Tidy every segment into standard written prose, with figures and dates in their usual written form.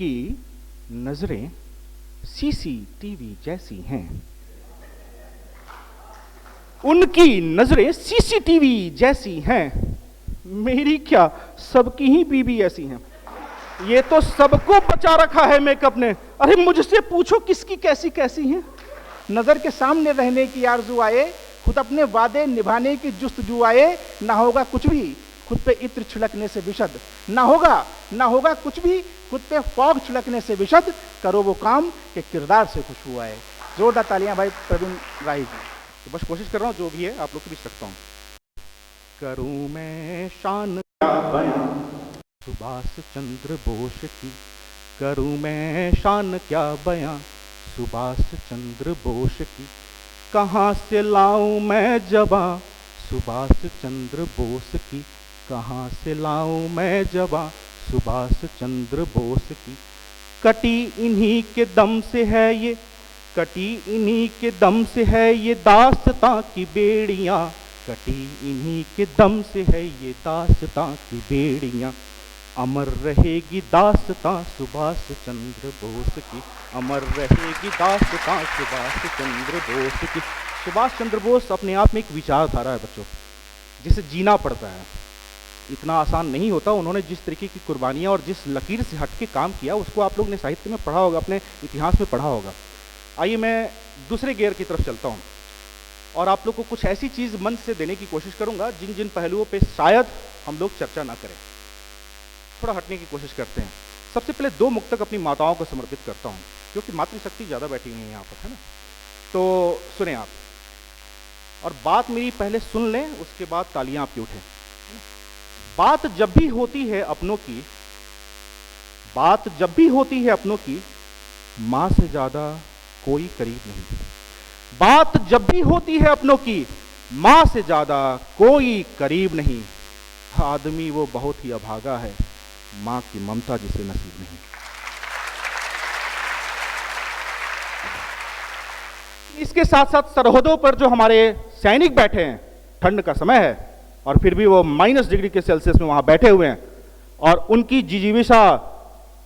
उनकी नजरें सीसीटीवी जैसी हैं। उनकी नजरें सीसीटीवी जैसी हैं। मेरी क्या, सबकी ही बीबी ऐसी हैं। ये तो सबको बचा रखा है मेकअप ने। अरे मुझसे पूछो किसकी कैसी कैसी हैं। नजर के सामने रहने की आरज़ू आए, खुद अपने वादे निभाने की जुस्तजू आए, ना होगा कुछ भी खुद पे इत्र छिड़कने से विशद, ना होगा कुछ भी खुद पे फॉग छिड़कने से विशद, करो वो काम के किरदार से खुशबू आए। जोरदार तालियां भाई प्रवीण राही जी। तो बस कोशिश कर रहा हूं जो भी है आप लोग के बीच रखता हूं। करूं मैं शान क्या बयां सुभाष चंद्र बोस की, करूं मैं शान क्या बयां सुभाष चंद्र बोस की, कहाँ से लाऊं मैं जबां सुभाष चंद्र बोस की, कहाँ से लाऊं मैं जबां सुभाष चंद्र बोस की। कटी इन्हीं के दम से है ये, कटी इन्हीं के दम से है ये दास्तां की बेड़ियां, कटी इन्हीं के दम से है ये दास्तां की बेड़ियां। अमर रहेगी दास्तां सुभाष चंद्र बोस की, अमर रहेगी दास्तां सुभाष चंद्र बोस की। सुभाष चंद्र बोस अपने आप में एक विचारधारा है बच्चों, जिसे जीना पड़ता है। इतना आसान नहीं होता। उन्होंने जिस तरीके की कुर्बानियाँ और जिस लकीर से हट के काम किया उसको आप लोग ने साहित्य में पढ़ा होगा, अपने इतिहास में पढ़ा होगा। आइए मैं दूसरे गियर की तरफ चलता हूँ और आप लोग को कुछ ऐसी चीज़ मन से देने की कोशिश करूँगा जिन जिन पहलुओं पे शायद हम लोग चर्चा ना करें। थोड़ा हटने की कोशिश करते हैं। सबसे पहले 2 मुक्तक अपनी माताओं को समर्पित करता हूँ, क्योंकि मातृशक्ति ज़्यादा बैठी हुई है यहाँ पर, है ना। तो सुने आप, और बात मेरी पहले सुन लें, उसके बाद तालियां आपकी उठें। बात जब भी होती है अपनों की, बात जब भी होती है अपनों की, मां से ज्यादा कोई करीब नहीं। बात जब भी होती है अपनों की, मां से ज्यादा कोई करीब नहीं। आदमी वो बहुत ही अभागा है, मां की ममता जिसे नसीब नहीं। इसके साथ साथ सरहदों पर जो हमारे सैनिक बैठे हैं, ठंड का समय है और फिर भी वो -डिग्री के सेल्सियस में वहां बैठे हुए हैं, और उनकी जिजीविषा,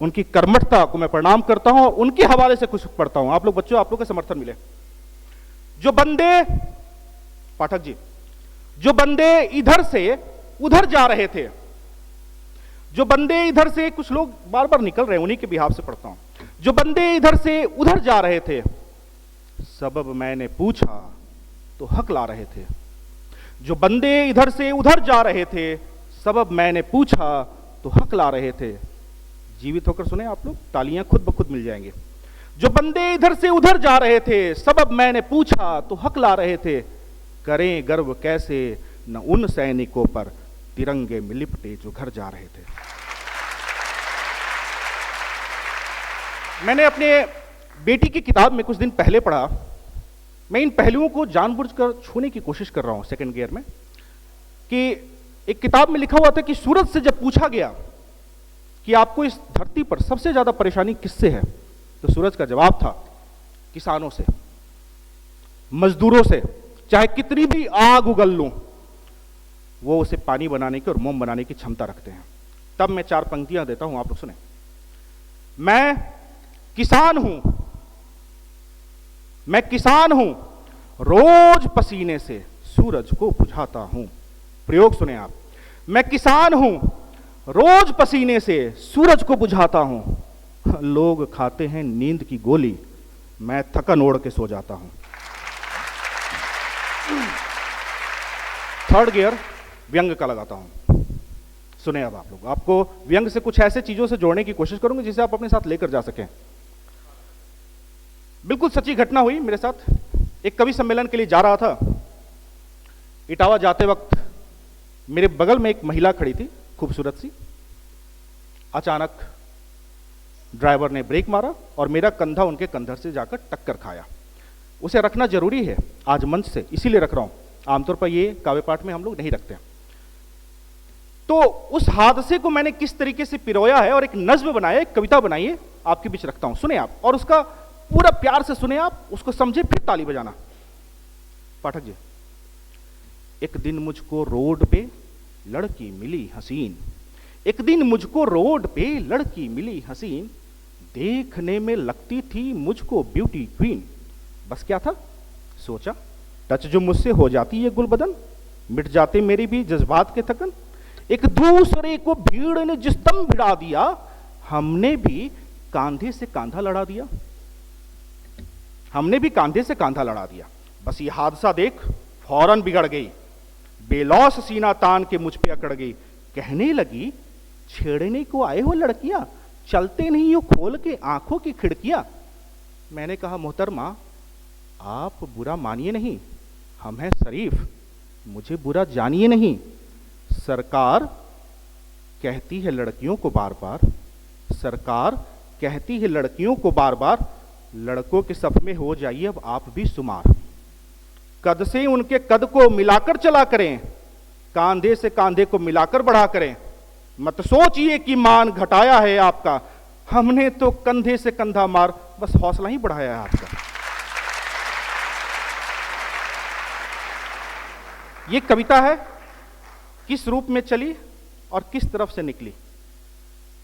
उनकी कर्मठता को मैं प्रणाम करता हूं और उनके हवाले से कुछ पढ़ता हूं। आप लोग बच्चों, आप लोग का समर्थन मिले। जो बंदे, पाठक जी, जो बंदे इधर से उधर जा रहे थे, जो बंदे इधर से, कुछ लोग बार बार निकल रहे हैं, उन्हीं के बिहाफ से पढ़ता हूं। जो बंदे इधर से उधर जा रहे थे, सबब मैंने पूछा तो हक ला रहे थे। जो बंदे इधर से उधर जा रहे थे, सबब मैंने पूछा तो हक ला रहे थे। जीवित होकर सुने आप लोग, तालियां खुद ब खुद मिल जाएंगे। जो बंदे इधर से उधर जा रहे थे, सबब मैंने पूछा तो हक ला रहे थे। करें गर्व कैसे न उन सैनिकों पर, तिरंगे में लिपटे जो घर जा रहे थे। मैंने अपने बेटी की किताब में कुछ दिन पहले पढ़ा, मैं इन पहलुओं को जानबूझकर छूने की कोशिश कर रहा हूं सेकंड गियर में, कि एक किताब में लिखा हुआ था कि सूरज से जब पूछा गया कि आपको इस धरती पर सबसे ज्यादा परेशानी किससे है, तो सूरज का जवाब था किसानों से, मजदूरों से। चाहे कितनी भी आग उगल लूं, वो उसे पानी बनाने की और मोम बनाने की क्षमता रखते हैं। तब मैं 4 पंक्तियां देता हूं, आप लोग सुने। मैं किसान हूं, मैं किसान हूं, रोज पसीने से सूरज को बुझाता हूं। प्रयोग सुने आप। मैं किसान हूं, रोज पसीने से सूरज को बुझाता हूं। लोग खाते हैं नींद की गोली, मैं थकन ओढ़ के सो जाता हूं। थर्ड गियर व्यंग का लगाता हूं। सुने अब आप लोग, आपको व्यंग से कुछ ऐसे चीजों से जोड़ने की कोशिश करूंगा जिसे आप अपने साथ लेकर जा सकें। बिल्कुल सच्ची घटना हुई मेरे साथ। एक कवि सम्मेलन के लिए जा रहा था। इटावा जाते वक्त मेरे बगल में एक महिला खड़ी थी, खूबसूरत सी। अचानक ड्राइवर ने ब्रेक मारा और मेरा कंधा उनके कंधर से जाकर टक्कर खाया। उसे रखना जरूरी है आज मंच से, इसीलिए रख रहा हूं। आमतौर पर ये काव्य पाठ में हम लोग नहीं रखते। तो उस हादसे को मैंने किस तरीके से पिरोया है और एक नज्म बनाया, एक कविता बनाई है, आपके बीच रखता हूं। सुने आप, और उसका पूरा प्यार से सुने आप, उसको समझे, फिर ताली बजाना। पाठक जी, एक दिन मुझको रोड पे लड़की मिली हसीन, एक दिन मुझको रोड पे लड़की मिली हसीन, देखने में लगती थी मुझको ब्यूटी क्वीन। बस क्या था, सोचा टच जो मुझसे हो जाती ये गुलबदन, मिट जाते मेरी भी जज्बात के थकन। एक दूसरे को भीड़ ने जिस दम भिड़ा दिया, हमने भी कांधे से कांधा लड़ा दिया, हमने भी कांधे से कांधा लड़ा दिया। बस ये हादसा देख फौरन बिगड़ गई, बेलौस सीना तान के मुझ पे अकड़ गई। कहने लगी छेड़ने को आए हो लड़कियां, चलते नहीं हो खोल के आंखों की खिड़कियां। मैंने कहा मोहतरमा आप बुरा मानिए नहीं, हम हैं शरीफ, मुझे बुरा जानिए नहीं। सरकार कहती है लड़कियों को बार बार, सरकार कहती है लड़कियों को बार बार, लड़कों के सफ में हो जाइए अब आप भी शुमार। कद से उनके कद को मिलाकर चला करें, कांधे से कांधे को मिलाकर बढ़ा करें। मत सोचिए कि मान घटाया है आपका, हमने तो कंधे से कंधा मार बस हौसला ही बढ़ाया है आपका। ये कविता है किस रूप में चली और किस तरफ से निकली।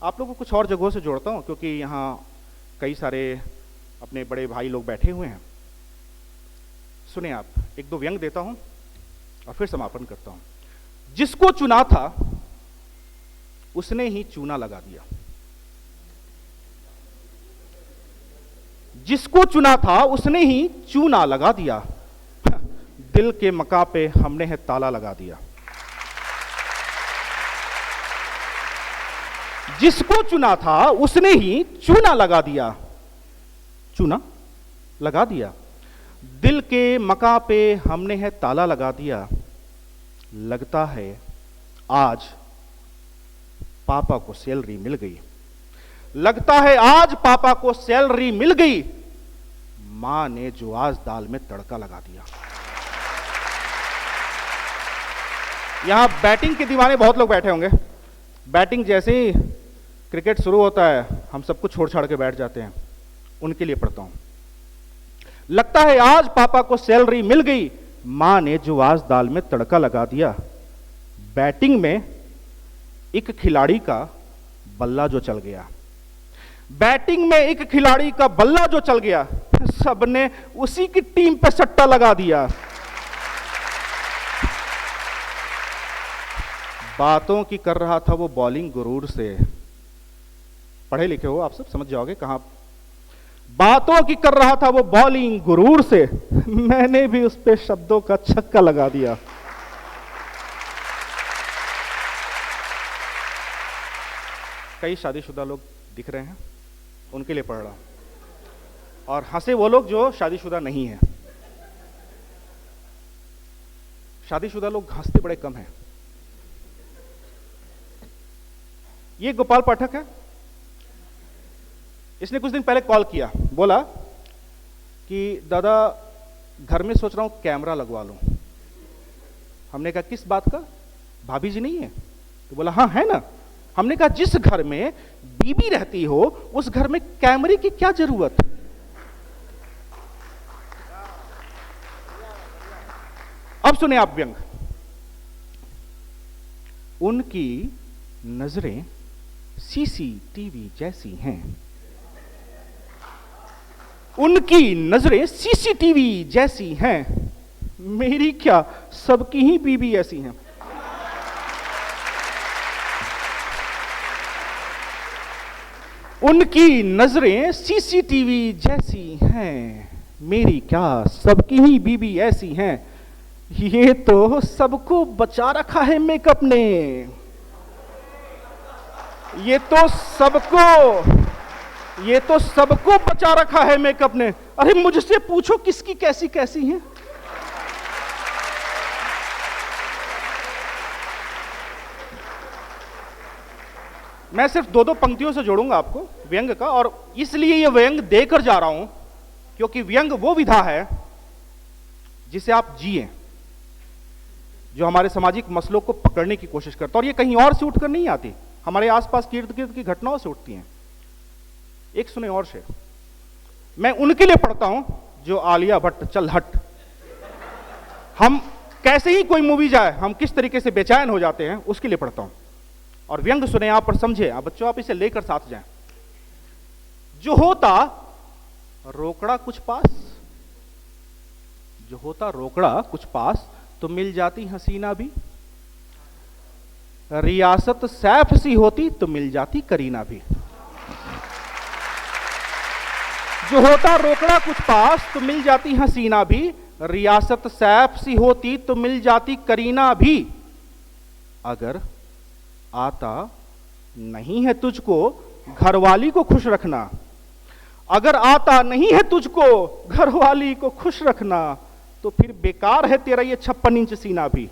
आप लोगों को कुछ और जगहों से जोड़ता हूं क्योंकि यहां कई सारे अपने बड़े भाई लोग बैठे हुए हैं। सुने आप, एक दो व्यंग देता हूं और फिर समापन करता हूं। जिसको चुना था उसने ही चूना लगा दिया, जिसको चुना था उसने ही चूना लगा दिया, दिल के मका पे हमने है ताला लगा दिया। जिसको चुना था उसने ही चूना लगा दिया, चूना लगा दिया, दिल के मका पे हमने है ताला लगा दिया। लगता है आज पापा को सैलरी मिल गई, लगता है आज पापा को सैलरी मिल गई, मां ने जो आज दाल में तड़का लगा दिया। यहां बैटिंग के दीवाने बहुत लोग बैठे होंगे। बैटिंग जैसे ही क्रिकेट शुरू होता है हम सब कुछ छोड़ छाड़ के बैठ जाते हैं, उनके लिए पढ़ता हूं। लगता है आज पापा को सैलरी मिल गई, मां ने जो आज दाल में तड़का लगा दिया। बैटिंग में एक खिलाड़ी का बल्ला जो चल गया, बैटिंग में एक खिलाड़ी का बल्ला जो चल गया, सबने उसी की टीम पे सट्टा लगा दिया। बातों की कर रहा था वो बॉलिंग गुरूर से, पढ़े लिखे हो आप सब समझ जाओगे कहां। बातों की कर रहा था वो बॉलिंग गुरूर से, मैंने भी उस पे शब्दों का छक्का लगा दिया। कई शादीशुदा लोग दिख रहे हैं, उनके लिए पढ़ रहा हूं, और हंसे वो लोग जो शादीशुदा नहीं है। शादीशुदा लोग हंसते बड़े कम हैं। ये गोपाल पाठक है, इसने कुछ दिन पहले कॉल किया, बोला कि दादा घर में सोच रहा हूं कैमरा लगवा लूं। हमने कहा किस बात का, भाभी जी नहीं है? तो बोला हाँ है ना। हमने कहा जिस घर में बीबी रहती हो उस घर में कैमरे की क्या जरूरत। अब सुने आप व्यंग। उनकी नजरें सीसीटीवी जैसी हैं, उनकी नजरें सीसीटीवी जैसी हैं, मेरी क्या सबकी ही बीबी ऐसी हैं। उनकी नजरें सीसीटीवी जैसी हैं, मेरी क्या सबकी ही बीबी ऐसी हैं। ये तो सबको बचा रखा है मेकअप ने, ये तो सबको बचा रखा है मेकअप ने। अरे मुझसे पूछो किसकी कैसी कैसी हैं। मैं सिर्फ दो दो पंक्तियों से जोड़ूंगा आपको व्यंग का, और इसलिए ये व्यंग देकर जा रहा हूं क्योंकि व्यंग वो विधा है जिसे आप जिए, जो हमारे सामाजिक मसलों को पकड़ने की कोशिश करता है, और ये कहीं और से उठकर नहीं आती, हमारे आसपास गिर्द गिर्द की घटनाओं से उठती हैं। एक सुने और शेर, मैं उनके लिए पढ़ता हूं जो आलिया भट्ट चल हट। हम कैसे ही कोई मूवी जाए हम किस तरीके से बेचैन हो जाते हैं उसके लिए पढ़ता हूं। और व्यंग सुने आप और समझे आप बच्चों, आप इसे लेकर साथ जाएं। जो होता रोकड़ा कुछ पास, जो होता रोकड़ा कुछ पास, तो मिल जाती हसीना भी। रियासत सैफ सी होती तो मिल जाती करीना भी। जो होता रोकड़ा कुछ पास तो मिल जाती हसीना भी, रियासत सैफ सी होती तो मिल जाती करीना भी। अगर आता नहीं है तुझको घरवाली को खुश रखना, अगर आता नहीं है तुझको घरवाली को खुश रखना, तो फिर बेकार है तेरा ये 56 इंच सीना भी।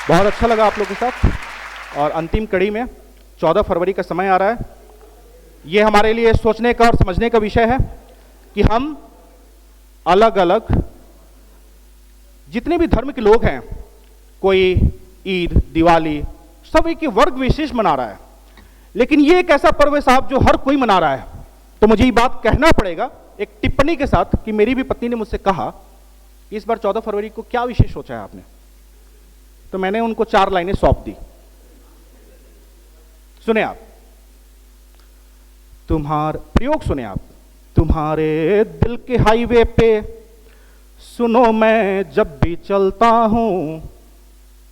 बहुत अच्छा लगा आप लोगों के साथ। और अंतिम कड़ी में 14 फरवरी का समय आ रहा है। ये हमारे लिए सोचने का और समझने का विषय है कि हम अलग अलग जितने भी धर्म के लोग हैं, कोई ईद, दिवाली, सब एक वर्ग विशेष मना रहा है, लेकिन ये एक ऐसा पर्व है साहब जो हर कोई मना रहा है। तो मुझे ये बात कहना पड़ेगा एक टिप्पणी के साथ कि मेरी भी पत्नी ने मुझसे कहा इस बार 14 फरवरी को क्या विशेष सोचा है आपने, तो मैंने उनको 4 लाइनें सौंप दी। सुने आप, प्रयोग सुने आप। तुम्हारे दिल के हाईवे पे सुनो मैं जब भी चलता हूं,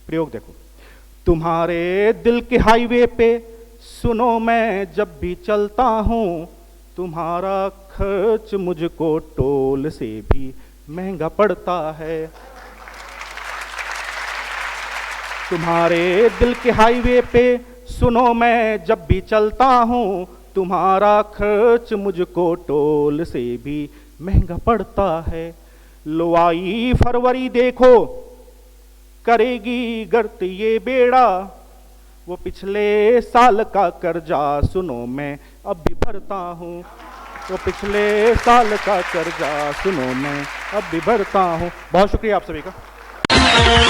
प्रयोग देखो। तुम्हारे दिल के हाईवे पे सुनो मैं जब भी चलता हूं, तुम्हारा खर्च मुझको टोल से भी महंगा पड़ता है। तुम्हारे दिल के हाईवे पे सुनो मैं जब भी चलता हूं, तुम्हारा खर्च मुझको टोल से भी महंगा पड़ता है। लो आई फरवरी देखो करेगी गर्त ये बेड़ा, वो पिछले साल का कर्जा सुनो मैं अब भी भरता हूँ, वो पिछले साल का कर्जा सुनो मैं अब भी भरता हूँ। बहुत शुक्रिया आप सभी का।